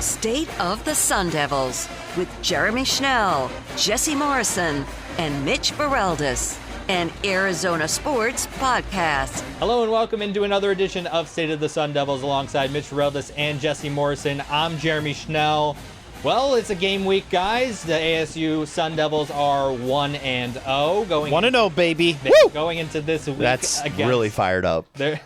State of the Sun Devils with Jeremy Schnell, Jesse Morrison, and Mitch Bareldes, an Arizona Sports podcast. Hello and welcome into another edition of State of the Sun Devils alongside Mitch Bareldes and Jesse Morrison. I'm Jeremy Schnell. Well, it's a game week, guys. The ASU Sun Devils are 1-0 going 1-0, baby. Woo! Going into this week. That's really fired up. They're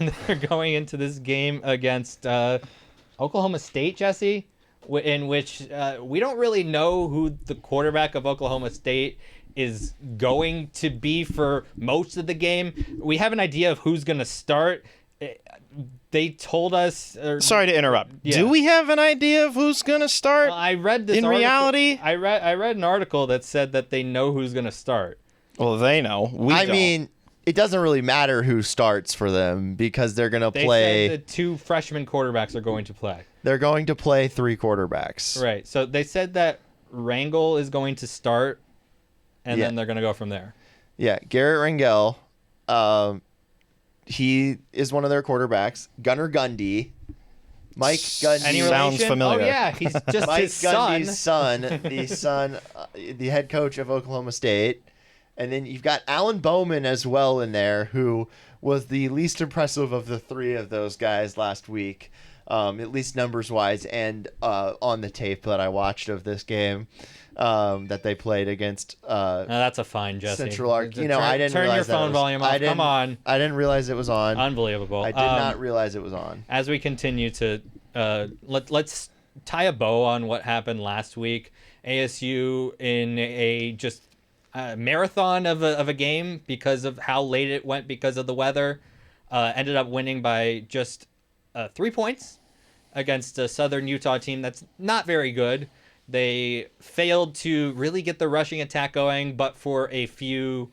going into this game against Oklahoma State, Jesse, in which we don't really know who the quarterback of Oklahoma State is going to be for most of the game. We have an idea of who's going to start. They told us. Sorry to interrupt. Yeah. Do we have an idea of who's going to start? Well, I read this in article. reality. I read an article that said that they know who's going to start. Well, they know. I mean, it doesn't really matter who starts for them because they're going to play. They said the two freshman quarterbacks are going to play. They're going to play three quarterbacks. Right. So they said that Rangel is going to start, and then they're going to go from there. Yeah, Garrett Rangel. He is one of their quarterbacks. Gunnar Gundy. Mike Gundy. Any sounds relation? familiar. Oh, yeah. He's just Mike his son. Gundy's son, the head coach of Oklahoma State. And then you've got Alan Bowman as well in there, who was the least impressive of the three of those guys last week, at least numbers-wise, and on the tape that I watched of this game that they played against That's a fine, Jesse. Central Ark. You know, turn, I didn't turn realize your phone volume off. Come on. I didn't realize it was on. Unbelievable. I did not realize it was on. As we continue to let's tie a bow on what happened last week. ASU in a just marathon of a game because of how late it went because of the weather ended up winning by just 3 points against a Southern Utah team that's not very good. They failed to really get the rushing attack going, but for a few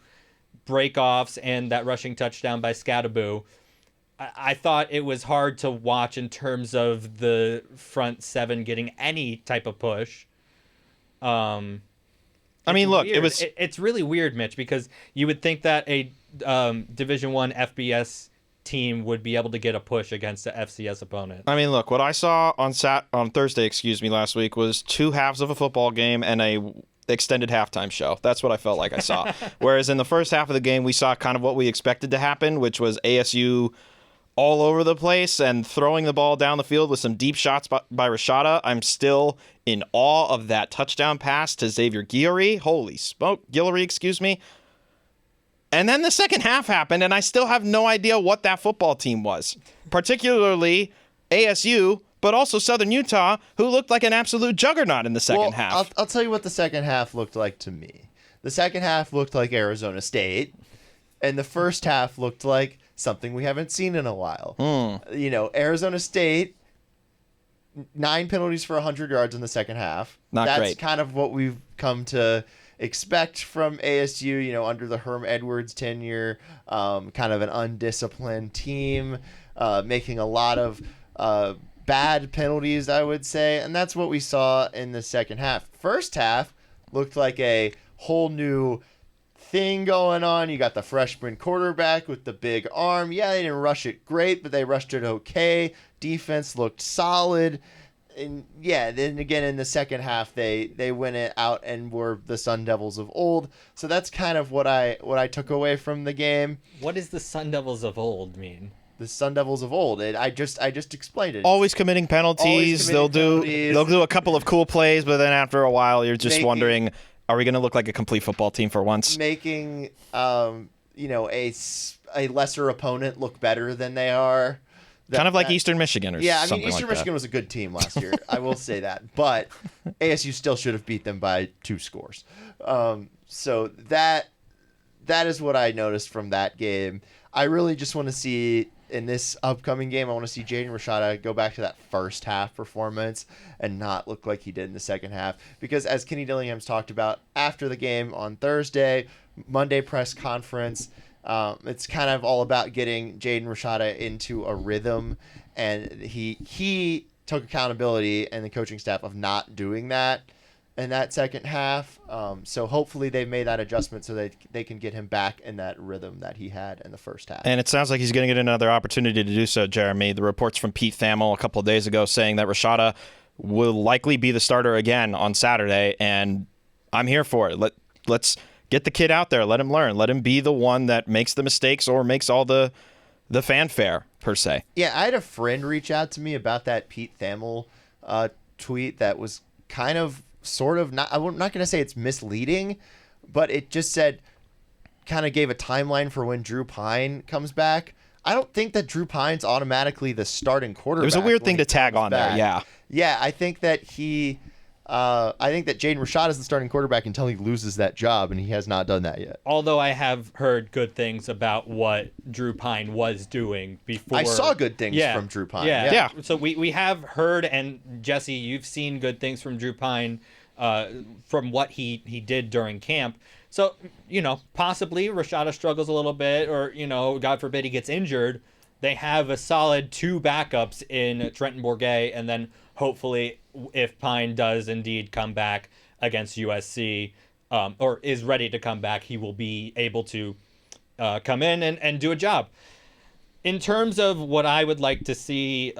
breakoffs and that rushing touchdown by Scadaboo, I thought it was hard to watch in terms of the front seven getting any type of push. I mean, look, weird. It's really weird, Mitch, because you would think that a Division I FBS team would be able to get a push against the FCS opponent. I mean, look, what I saw on Thursday, last week was 2 halves of a football game and a extended halftime show. That's what I felt like I saw. Whereas in the first half of the game, we saw kind of what we expected to happen, which was ASU all over the place and throwing the ball down the field with some deep shots by Rashada. I'm still in awe of that touchdown pass to Xavier Guillory. Holy smoke, Guillory, excuse me. And then the second half happened, and I still have no idea what that football team was, particularly ASU, but also Southern Utah, who looked like an absolute juggernaut in the second half. I'll tell you what the second half looked like to me. The second half looked like Arizona State, and the first half looked like something we haven't seen in a while. You know, Arizona State, 9 penalties for 100 yards in the second half. That's great. Kind of what we've come to expect from ASU, you know, under the Herm Edwards tenure, kind of an undisciplined team, making a lot of bad penalties, I would say. And that's what we saw in the second half. First half looked like a whole new thing going on. You got the freshman quarterback with the big arm. Yeah, they didn't rush it great, but they rushed it okay. Defense looked solid. And yeah, then again in the second half they went it out and were the Sun Devils of old. So that's kind of what I took away from the game. What does the Sun Devils of old mean? The Sun Devils of old. I just explained it. Always committing penalties. They'll do a couple of cool plays, but then after a while you're just wondering, are we going to look like a complete football team for once? Making you know, a lesser opponent look better than they are. Kind of like Eastern Michigan or something like that. Eastern Michigan was a good team last year. I will say that. But ASU still should have beat them by 2 scores. So that is what I noticed from that game. I really just want to see, in this upcoming game, I want to see Jaden Rashada go back to that first half performance and not look like he did in the second half. Because as Kenny Dillingham's talked about after the game on Thursday, Monday press conference, it's kind of all about getting Jaden Rashada into a rhythm, and he took accountability and the coaching staff of not doing that in that second half. So hopefully they made that adjustment so they can get him back in that rhythm that he had in the first half. And it sounds like he's going to get another opportunity to do so, Jeremy. The reports from Pete Thamel a couple of days ago saying that Rashada will likely be the starter again on Saturday, and I'm here for it. Let's get the kid out there. Let him learn. Let him be the one that makes the mistakes or makes all the fanfare, per se. Yeah, I had a friend reach out to me about that Pete Thamel tweet that was kind of, sort of, I'm not going to say it's misleading, but it just said, kind of gave a timeline for when Drew Pine comes back. I don't think that Drew Pine's automatically the starting quarterback. It was a weird thing to tag on there, yeah. Yeah, I think that Jaden Rashada is the starting quarterback until he loses that job, and he has not done that yet. Although I have heard good things about what Drew Pine was doing before. I saw good things from Drew Pine. Yeah. So we have heard, and Jesse, you've seen good things from Drew Pine from what he did during camp. So, possibly Rashada struggles a little bit, or, God forbid he gets injured. They have a solid 2 backups in Trenton Bourget, and then hopefully if Pine does indeed come back against USC, or is ready to come back, he will be able to come in and do a job. In terms of what I would like to see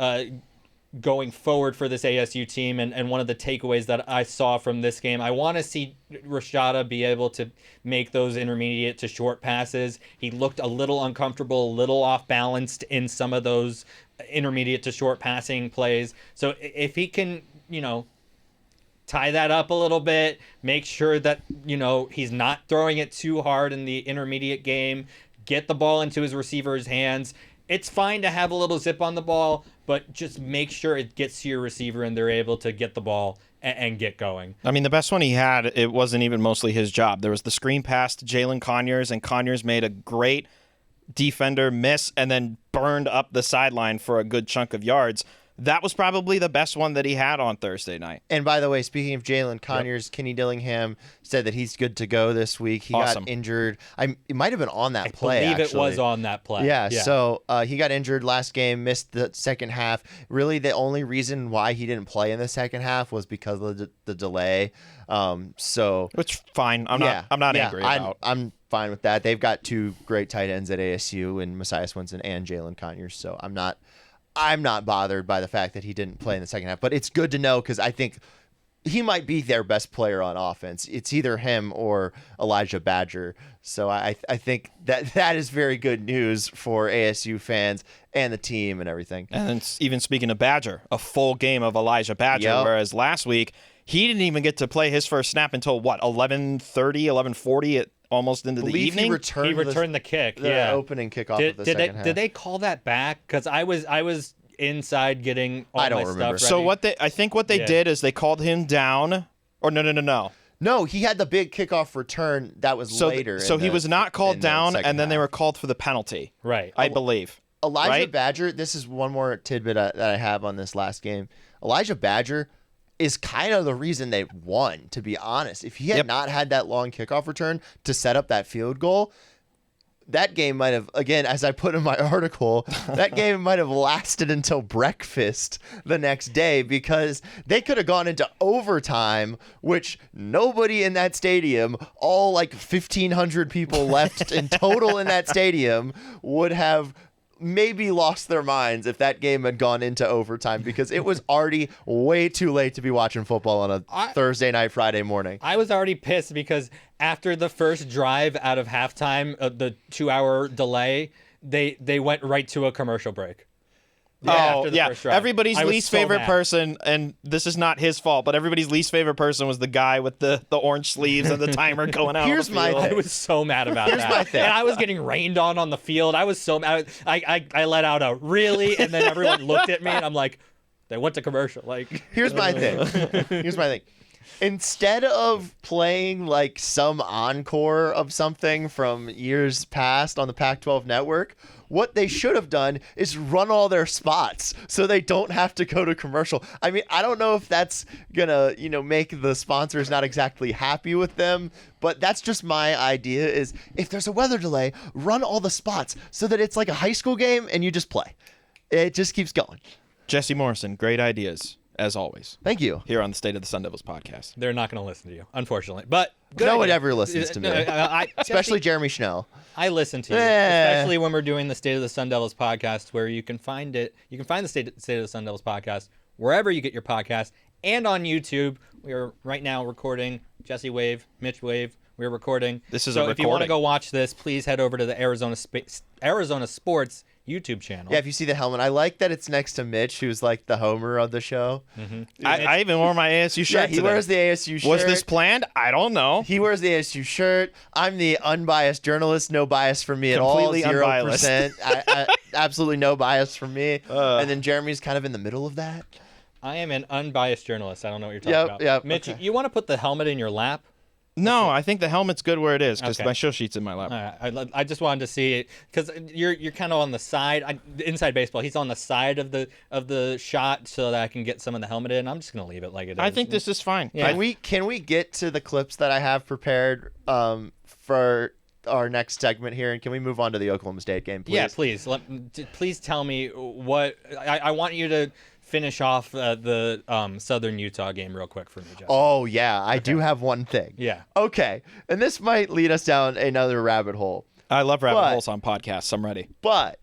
going forward for this ASU team, and one of the takeaways that I saw from this game, I want to see Rashada be able to make those intermediate to short passes. He looked a little uncomfortable, a little off balanced in some of those intermediate to short passing plays. So if he can, tie that up a little bit, make sure that, he's not throwing it too hard in the intermediate game, get the ball into his receiver's hands. It's fine to have a little zip on the ball, but just make sure it gets to your receiver and they're able to get the ball and get going. I mean, the best one he had, it wasn't even mostly his job. There was the screen pass to Jalen Conyers, and Conyers made a great defender miss and then burned up the sideline for a good chunk of yards. That was probably the best one that he had on Thursday night. And by the way, speaking of Jalen Conyers, Kenny Dillingham said that he's good to go this week. He got injured. It might have been on that play, I believe actually. it was on that play. Yeah, so he got injured last game, missed the second half. Really, the only reason why he didn't play in the second half was because of the delay. Which, fine. I'm not angry about. I'm fine with that. They've got 2 great tight ends at ASU, and Messiah Swinson and Jalen Conyers, so I'm not bothered by the fact that he didn't play in the second half, but it's good to know because I think he might be their best player on offense. It's either him or Elijah Badger. So I think that is very good news for ASU fans and the team and everything. And then even speaking of Badger, a full game of Elijah Badger, whereas last week he didn't even get to play his first snap until 11:30, 11:40 almost into the evening. He returned the kick. The opening kickoff of the second half. Did they call that back? Because I was inside getting all my stuff ready. So I think what they did is they called him down. Or no. No, he had the big kickoff return that was later. So he was not called down, and then they were called for the penalty. Right. I believe. Elijah Badger, this is one more tidbit that I have on this last game. Elijah Badger is kind of the reason they won, to be honest. If he had not had that long kickoff return to set up that field goal, that game might have, again, as I put in my article, that game might have lasted until breakfast the next day because they could have gone into overtime, which nobody in that stadium, all like 1,500 people left in total in that stadium, would have maybe lost their minds if that game had gone into overtime because it was already way too late to be watching football on a Thursday night, Friday morning. I was already pissed because after the first drive out of halftime, the 2-hour delay, they went right to a commercial break. Everybody's least favorite person, and this is not his fault, but everybody's least favorite person was the guy with the orange sleeves and the timer going out. Here's my thing. I was so mad about that. My thing. And I was getting rained on the field. I was so mad. I let out a really, and then everyone looked at me, and I'm like, they went to commercial. Here's my thing. Instead of playing like some encore of something from years past on the Pac-12 network, what they should have done is run all their spots so they don't have to go to commercial. I mean, I don't know if that's gonna, make the sponsors not exactly happy with them, but that's just my idea is if there's a weather delay, run all the spots so that it's like a high school game and you just play. It just keeps going. Jesse Morrison, great ideas, as always. Thank you. Here on the State of the Sun Devils podcast. They're not going to listen to you, unfortunately. But no one ever listens to me. Especially Jeremy Schnell. I listen to you, especially when we're doing the State of the Sun Devils podcast, where you can find it. You can find the State of the Sun Devils podcast wherever you get your podcast, and on YouTube. We are right now recording. Jesse Wave, Mitch Wave. We're recording. This is so a if you want to recording. go watch this, please head over to the Arizona Sports YouTube channel. Yeah, if you see the helmet, I like that it's next to Mitch, who's like the homer of the show. I even wore my ASU shirt Yeah, he today. wears the ASU shirt. Was this planned? I don't know. He wears the ASU shirt. I'm the unbiased journalist. No bias from me at all. Completely 0%. I absolutely no bias from me. And then Jeremy's kind of in the middle of that. I am an unbiased journalist. I don't know what you're talking about. Yep, Mitch, okay. you want to put the helmet in your lap? No, I think the helmet's good where it is because Okay. my show sheet's in my lap. All right. I just wanted to see it because you're kind of on the side. Inside baseball, he's on the side of the shot so that I can get some of the helmet in. I'm just gonna leave it like it is. I think this is fine. Yeah. Can we get to the clips that I have prepared for our next segment here, and can we move on to the Oklahoma State game, please? Yeah, please. Please tell me what I want you to finish off the Southern Utah game real quick for me, Justin. Oh yeah, I do have one thing. Yeah. Okay, and this might lead us down another rabbit hole. I love rabbit But- holes on podcasts. I'm ready. But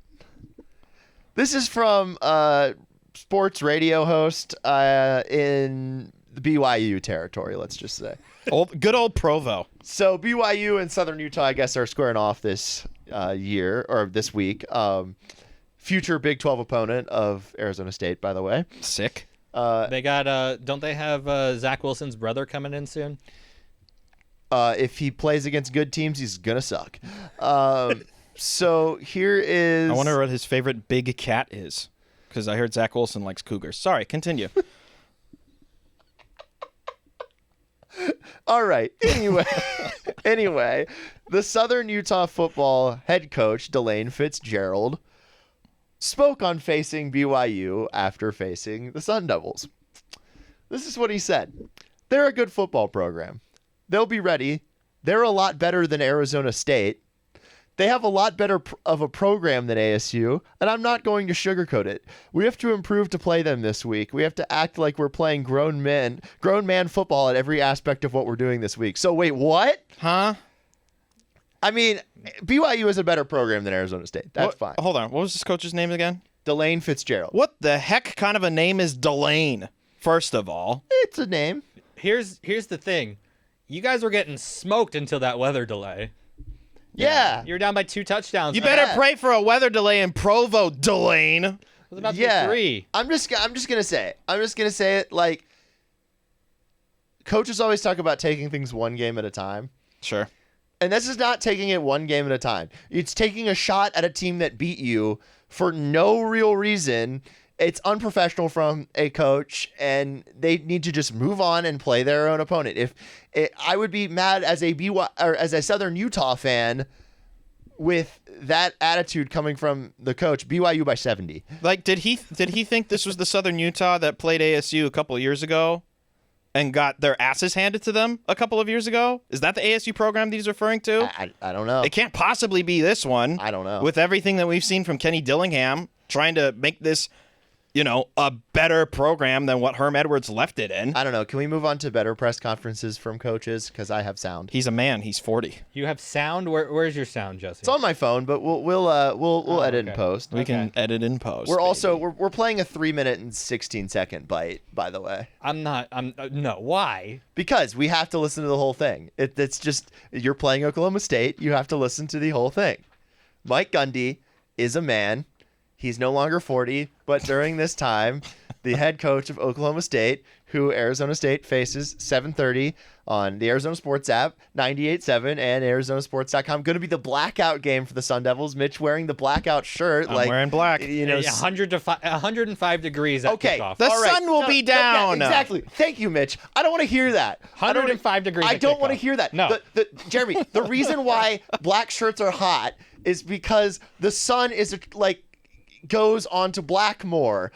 this is from a sports radio host in the BYU territory, let's just say. Good old Provo. So BYU and Southern Utah, I guess, are squaring off this year or this week. Future Big 12 opponent of Arizona State, by the way. Sick. They got don't they have Zach Wilson's brother coming in soon? If he plays against good teams, he's gonna suck. So here is. I wonder what his favorite big cat is because I heard Zach Wilson likes cougars. Sorry, continue. All right. Anyway, the Southern Utah football head coach, Delane Fitzgerald, spoke on facing BYU after facing the Sun Devils. This is what he said. They're a good football program. They'll be ready. They're a lot better than Arizona State. They have a lot better of a program than ASU, and I'm not going to sugarcoat it. We have to improve to play them this week. We have to act like we're playing grown man football at every aspect of what we're doing this week. So wait, what? Huh? I mean, BYU is a better program than Arizona State. That's fine. Hold on. What was this coach's name again? Delane Fitzgerald. What the heck kind of a name is Delane? First of all. It's a name. Here's the thing. You guys were getting smoked until that weather delay. Yeah. You were down by 2 touchdowns. You better Yeah. pray for a weather delay in Provo, Delane. It was about to Yeah. be 3. I'm just gonna say it. I'm just gonna say it. Like, coaches always talk about taking things one game at a time. Sure. And this is not taking it one game at a time. It's taking a shot at a team that beat you for no real reason. It's unprofessional from a coach, and they need to just move on and play their own opponent. I would be mad as a Southern Utah fan with that attitude coming from the coach. BYU by 70. Like, did he think this was the Southern Utah that played ASU a couple of years ago and got their asses handed to them a couple of years ago? Is that the ASU program that he's referring to? I don't know. It can't possibly be this one. I don't know. With everything that we've seen from Kenny Dillingham trying to make this, a better program than what Herm Edwards left it in. I don't know. Can we move on to better press conferences from coaches? Because I have sound. He's a man. He's 40. You have sound? Where's your sound, Jesse? It's on my phone, but we'll edit and okay. post. We can edit in post. We're also we're playing a 3-minute and 16-second bite, by the way, No, why? because we have to listen to the whole thing. It's just you're playing Oklahoma State. You have to listen to the whole thing. Mike Gundy is a man. He's no longer 40, but during this time, the head coach of Oklahoma State, who Arizona State faces 7:30 on the Arizona Sports app, 98.7, and ArizonaSports.com. Going to be the blackout game for the Sun Devils. Mitch wearing the blackout shirt. I'm wearing black. 105 degrees at Okay, kickoff. The all right. sun will be down. yeah, exactly. Thank you, Mitch. I don't want to hear that. 105 degrees I at don't want to kickoff. hear that. No. Jeremy, the reason why black shirts are hot is because the sun is goes onto black more.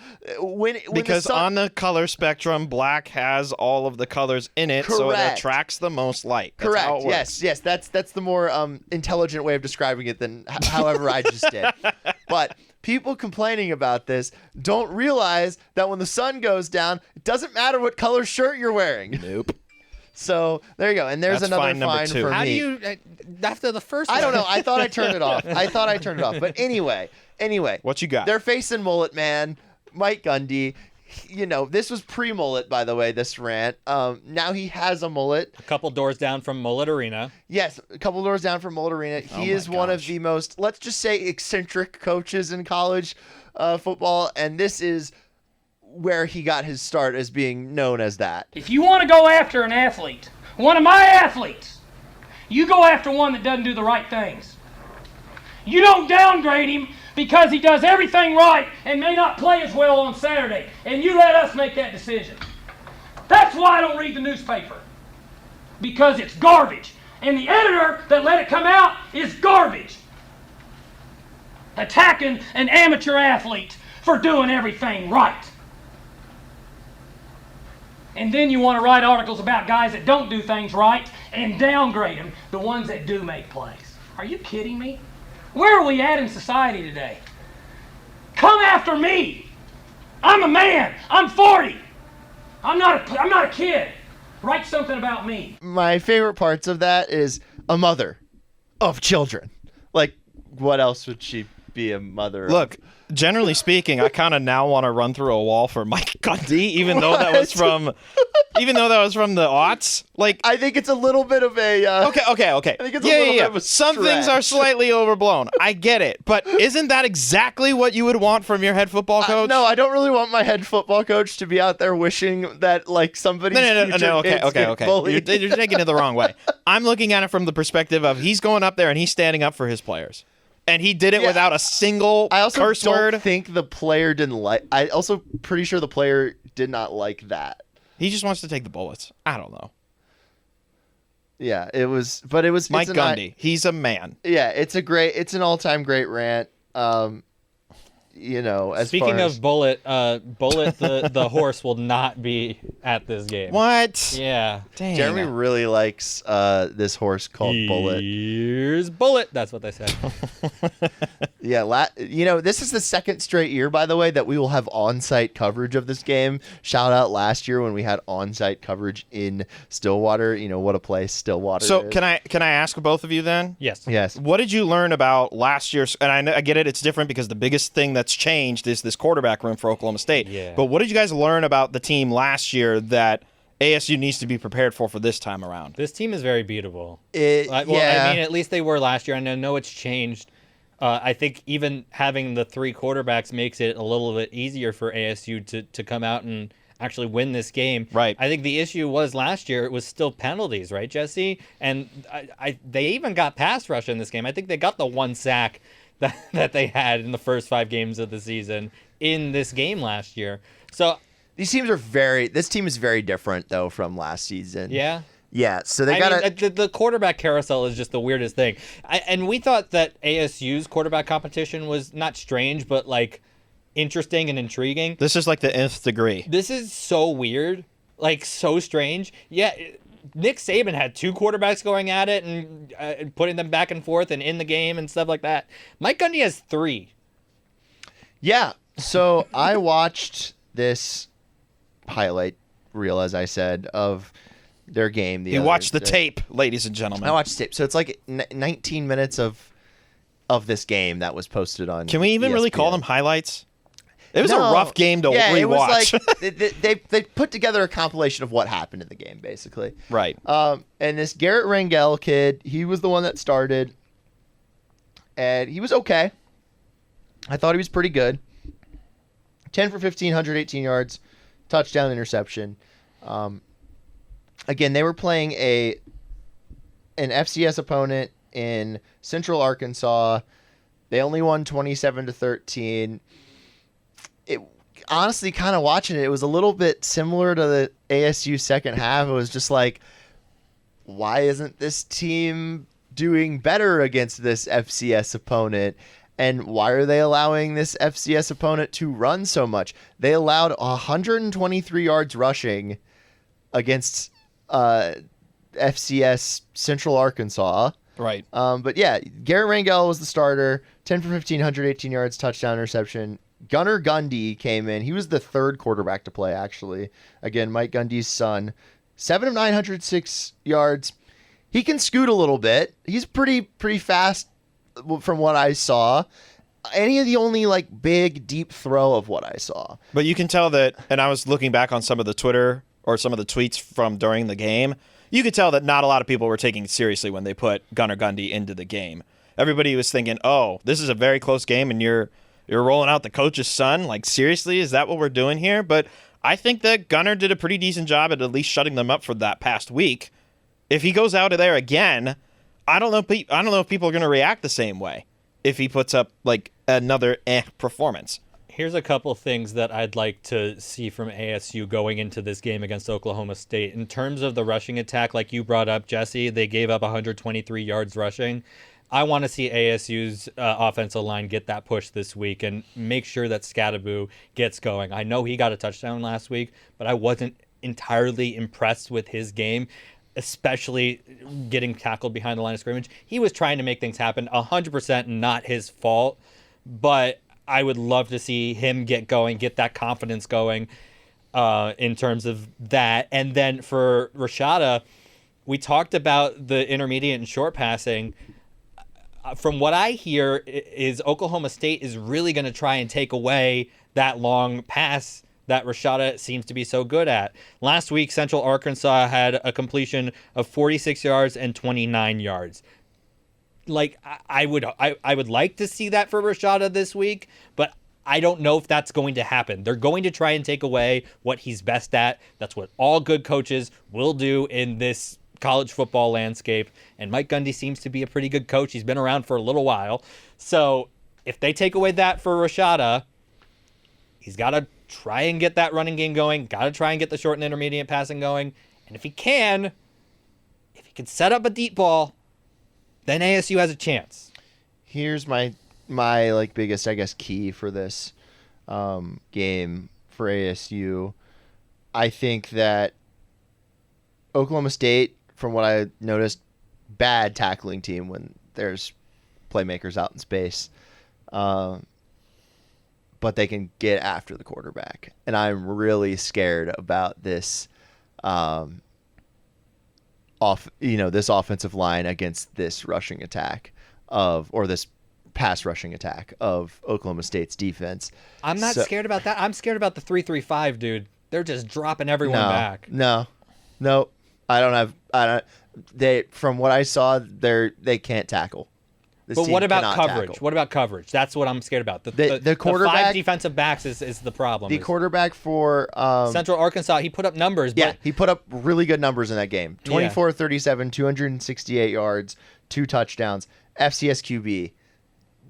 Because on the color spectrum, black has all of the colors in it, so it Correct. attracts the most light. That's how it Correct. works. Yes. That's the more intelligent way of describing it than however I just did. But people complaining about this don't realize that when the sun goes down, it doesn't matter what color shirt you're wearing. Nope. So there you go. And there's That's another fine number fine two. for How do me. you after the first I don't one- know. I thought I turned it off. But anyway, What you got? They're facing Mullet Man, Mike Gundy. this was pre-mullet, by the way, this rant. Now he has a mullet. A couple doors down from Mullet Arena. Yes, a couple doors down from Mullet Arena. He is one of the most, let's just say, eccentric coaches in college football, and this is where he got his start as being known as that. If you want to go after an athlete, one of my athletes, you go after one that doesn't do the right things. You don't downgrade him because he does everything right and may not play as well on Saturday, and you let us make that decision. That's why I don't read the newspaper, because it's garbage, and the editor that let it come out is garbage. Attacking an amateur athlete for doing everything right. And then you want to write articles about guys that don't do things right and downgrade them, the ones that do make plays. Are you kidding me? Where are we at in society today? Come after me. I'm a man. I'm 40. I'm not a kid. Write something about me. My favorite parts of that is a mother of children. Like, what else would she be a mother Look, generally speaking, I kind of now want to run through a wall for Mike Gundy, even though that was from the aughts. Like, I think it's a little bit of a okay. I think it's a little bit of a Some things are stretch. slightly overblown. I get it, but isn't that exactly what you would want from your head football coach? No, I don't really want my head football coach to be out there wishing that like somebody's No. Okay. bullied. You're taking it the wrong way. I'm looking at it from the perspective of he's going up there and he's standing up for his players. And he did it without a single I also curse don't word. think the player didn't like. I also pretty sure the player did not like that. He just wants to take the bullets. I don't know. Yeah, it was Mike it's Gundy. He's a man. Yeah, it's an all-time great rant. As Speaking far as, of Bullet, Bullet the horse will not be at this game. What? Yeah. Dang. Jeremy really likes this horse called Bullet. Here's Bullet. That's what they said. Yeah, this is the second straight year, by the way, that we will have on-site coverage of this game. Shout out last year when we had on-site coverage in Stillwater. What a place Stillwater So is. can I ask both of you then? Yes. Yes. What did you learn about last year's? And I get it; it's different because the biggest thing that's changed is this quarterback room for Oklahoma State. Yeah. But what did you guys learn about the team last year that ASU needs to be prepared for this time around? This team is very beatable. Yeah. I mean, at least they were last year, and I know it's changed. I think even having the three quarterbacks makes it a little bit easier for ASU to come out and actually win this game. Right. I think the issue was last year it was still penalties, right, Jesse? And they even got pass rush in this game. I think they got the one sack that they had in the first 5 games of the season in this game last year. So This team is very different though from last season. yeah. Yeah, so they got the quarterback carousel is just the weirdest thing. And we thought that ASU's quarterback competition was not strange, but like interesting and intriguing. This is like the nth degree. This is so weird, like so strange. Yeah, Nick Saban had 2 quarterbacks going at it and putting them back and forth and in the game and stuff like that. Mike Gundy has 3. Yeah. So I watched this highlight reel, as I said, of their game. You watched the tape, ladies and gentlemen. I watched tape. So it's like 19 minutes of this game that was posted on. Can we even really call ESPN. them highlights? It was a No. rough game to yeah, rewatch. It was like they put together a compilation of what happened in the game, basically. Right. And this Garrett Rangel kid, he was the one that started, and he was okay. I thought he was pretty good. 10 for 15, 118 yards, touchdown, interception. Again, they were playing an FCS opponent in Central Arkansas. They only won 27-13. It honestly, kind of watching it, it was a little bit similar to the ASU second half. It was just like, why isn't this team doing better against this FCS opponent? And why are they allowing this FCS opponent to run so much? They allowed 123 yards rushing against FCS Central Arkansas. Right. But yeah, Garrett Rangel was the starter. 10 for 15, 118 yards, touchdown, interception. Gunnar Gundy came in. He was the third quarterback to play, actually. Again, Mike Gundy's son. 7 of 906 yards. He can scoot a little bit. He's pretty fast from what I saw. any of the only like big deep throw of what I saw. But you can tell that, and I was looking back on some of the Twitter or some of the tweets from during the game, you could tell that not a lot of people were taking it seriously when they put Gunnar Gundy into the game. Everybody was thinking, oh, this is a very close game and you're rolling out the coach's son? Like, seriously, is that what we're doing here? But I think that Gunnar did a pretty decent job at least shutting them up for that past week. If he goes out of there again, I don't know if people are going to react the same way if he puts up like another performance. Here's a couple things that I'd like to see from ASU going into this game against Oklahoma State. In terms of the rushing attack, like you brought up, Jesse, they gave up 123 yards rushing. I want to see ASU's offensive line get that push this week and make sure that Scadaboo gets going. I know he got a touchdown last week, but I wasn't entirely impressed with his game, especially getting tackled behind the line of scrimmage. He was trying to make things happen, 100% not his fault, but I would love to see him get going, get that confidence going in terms of that. And then for Rashada, we talked about the intermediate and short passing. From what I hear is Oklahoma State is really going to try and take away that long pass that Rashada seems to be so good at. Last week, Central Arkansas had a completion of 46 yards and 29 yards. Like, I would like to see that for Rashada this week, but I don't know if that's going to happen. They're going to try and take away what he's best at. That's what all good coaches will do in this college football landscape, and Mike Gundy seems to be a pretty good coach. He's been around for a little while. So if they take away that for Rashada, he's got to try and get that running game going, got to try and get the short and intermediate passing going. And if he can set up a deep ball, then ASU has a chance. Here's my like biggest, I guess, key for this game for ASU. I think that Oklahoma State, from what I noticed, bad tackling team when there's playmakers out in space. But they can get after the quarterback. And I'm really scared about this this offensive line against this rushing attack this pass rushing attack of Oklahoma State's defense. I'm not scared about that. I'm scared about the 3-3-5, dude. They're just dropping everyone back. No. From what I saw, they can't tackle. But what about coverage? Tackle. What about coverage? That's what I'm scared about. The quarterback, the 5 defensive backs is the problem. The quarterback for Central Arkansas, he put up numbers. Yeah, he put up really good numbers in that game. 24-37, 268 yards, 2 touchdowns. FCS QB.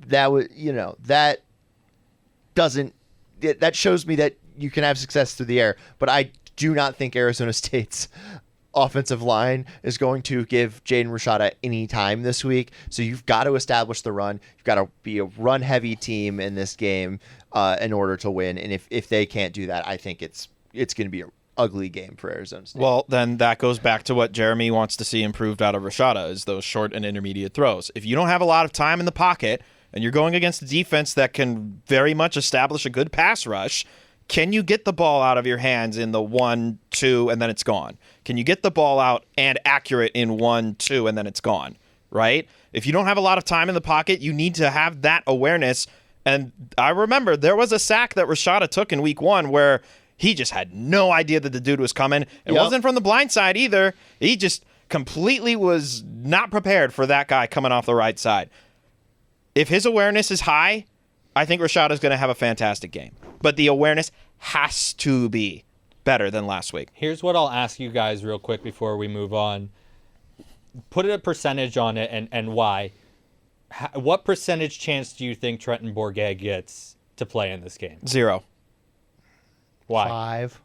That shows me that you can have success through the air. But I do not think Arizona State's offensive line is going to give Jaden Rashada any time this week. So you've got to establish the run. You've got to be a run-heavy team in this game in order to win. And if they can't do that, I think it's going to be an ugly game for Arizona State. Well, then that goes back to what Jeremy wants to see improved out of Rashada, is those short and intermediate throws. If you don't have a lot of time in the pocket and you're going against a defense that can very much establish a good pass rush, can you get the ball out of your hands in the 1, 2, and then it's gone? Can you get the ball out and accurate in 1, 2, and then it's gone, right? If you don't have a lot of time in the pocket, you need to have that awareness. And I remember there was a sack that Rashada took in week 1 where he just had no idea that the dude was coming. It wasn't from the blind side either. He just completely was not prepared for that guy coming off the right side. If his awareness is high, I think Rashada's going to have a fantastic game. But the awareness has to be better than last week. Here's what I'll ask you guys real quick before we move on. Put a percentage on it and why. What percentage chance do you think Trenton Bourget gets to play in this game? 0. Why? 5.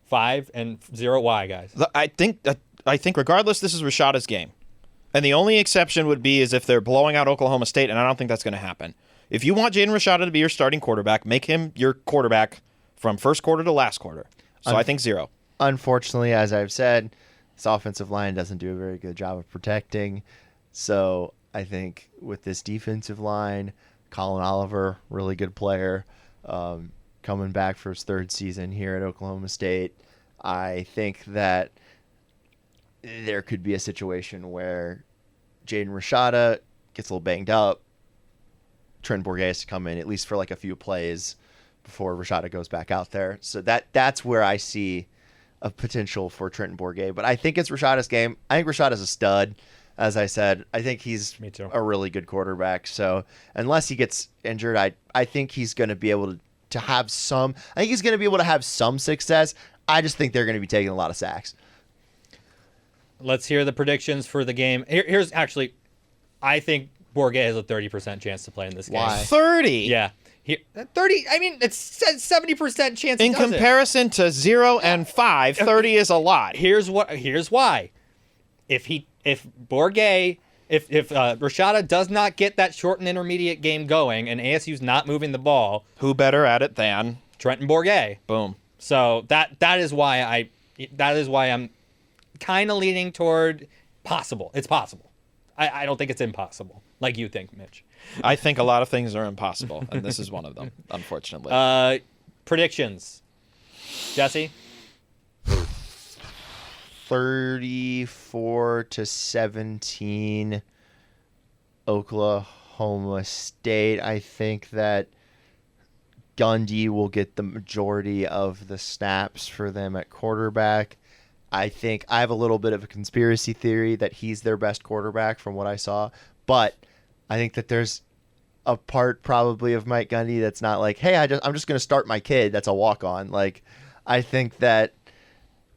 5 and 0. Why, guys? I think regardless, this is Rashada's game. And the only exception would be is if they're blowing out Oklahoma State, and I don't think that's going to happen. If you want Jaden Rashada to be your starting quarterback, make him your quarterback from first quarter to last quarter. So I think 0. Unfortunately, as I've said, this offensive line doesn't do a very good job of protecting. So I think with this defensive line, Colin Oliver, really good player, coming back for his 3rd season here at Oklahoma State, I think that there could be a situation where Jaden Rashada gets a little banged up, Trent Bourget has to come in at least for like a few plays before Rashada goes back out there. So that's where I see a potential for Trenton Bourget. But I think it's Rashada's game. I think Rashada's a stud. As I said, I think he's a really good quarterback. So unless he gets injured, I think he's going to be able to have some. I think he's going to be able to have some success. I just think they're going to be taking a lot of sacks. Let's hear the predictions for the game. Here's actually, I think Bourget has a 30% chance to play in this game. Why? 30? Yeah. 30, I mean, it's 70% chance In comparison to 0 and 5, 30 is a lot. Here's why. If Rashada does not get that short and intermediate game going and ASU's not moving the ball, Who better at it than Trenton Bourget. boom. So that is why I'm kind of leaning toward possible. It's possible. I don't think it's impossible like you think, Mitch. I think a lot of things are impossible, and this is one of them, unfortunately. Predictions. Jesse? 34-17 Oklahoma State. I think that Gundy will get the majority of the snaps for them at quarterback. I think I have a little bit of a conspiracy theory that he's their best quarterback from what I saw, but I think that there's a part probably of Mike Gundy that's not like, hey, I'm just going to start my kid that's a walk-on. Like, I think that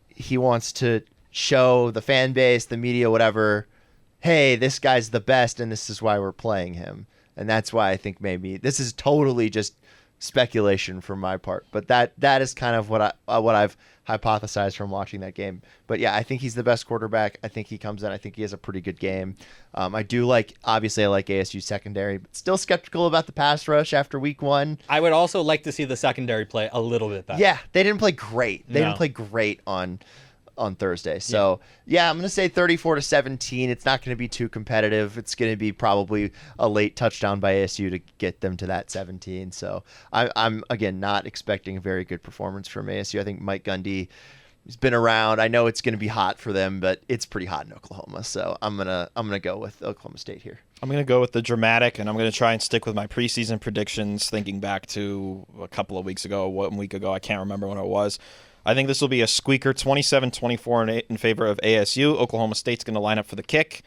he wants to show the fan base, the media, whatever, hey, this guy's the best and this is why we're playing him. And that's why I think maybe this is totally just speculation from my part, but that is kind of what I've hypothesized from watching that game. But yeah, I think he's the best quarterback. I think he comes in. I think he has a pretty good game. Obviously I like ASU secondary, but still skeptical about the pass rush after week 1. I would also like to see the secondary play a little bit better. Yeah, they didn't play great. They didn't play great on Thursday. So yeah, I'm going to say 34-17. It's not going to be too competitive. It's going to be probably a late touchdown by ASU to get them to that 17. So I'm again not expecting a very good performance from ASU. I think Mike Gundy has been around. I know it's going to be hot for them, but it's pretty hot in Oklahoma. So I'm gonna go with Oklahoma State here. I'm going to go with the dramatic, and I'm going to try and stick with my preseason predictions, thinking back to a couple of weeks ago, 1 week ago. I can't remember when it was. I think this will be a squeaker, 27-24 in favor of ASU. Oklahoma State's going to line up for the kick,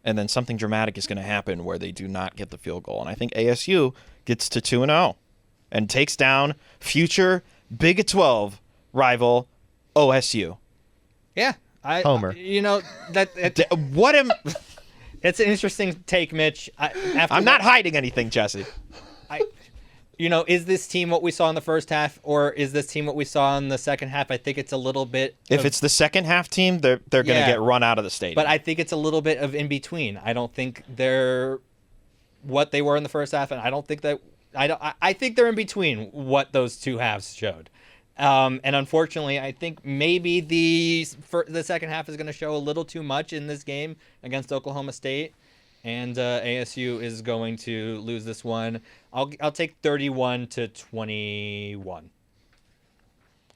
and then something dramatic is going to happen where they do not get the field goal. And I think ASU gets to 2-0 and takes down future Big 12 rival OSU. Yeah. Homer. It's an interesting take, Mitch. I'm not hiding anything, Jesse. Is this team what we saw in the first half, or is this team what we saw in the second half? I think it's a little bit. If it's the second half team, they're going to get run out of the stadium. But I think it's a little bit of in between. I don't think they're what they were in the first half, and I think they're in between what those two halves showed. And unfortunately, I think maybe the second half is going to show a little too much in this game against Oklahoma State. And ASU is going to lose this one. I'll take 31-21.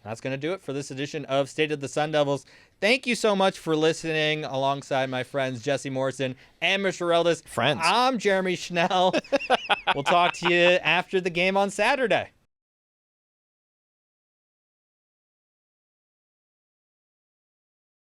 That's going to do it for this edition of State of the Sun Devils. Thank you so much for listening alongside my friends Jesse Morrison and Mitch Bareldas. Friends. I'm Jeremy Schnell. We'll talk to you after the game on Saturday.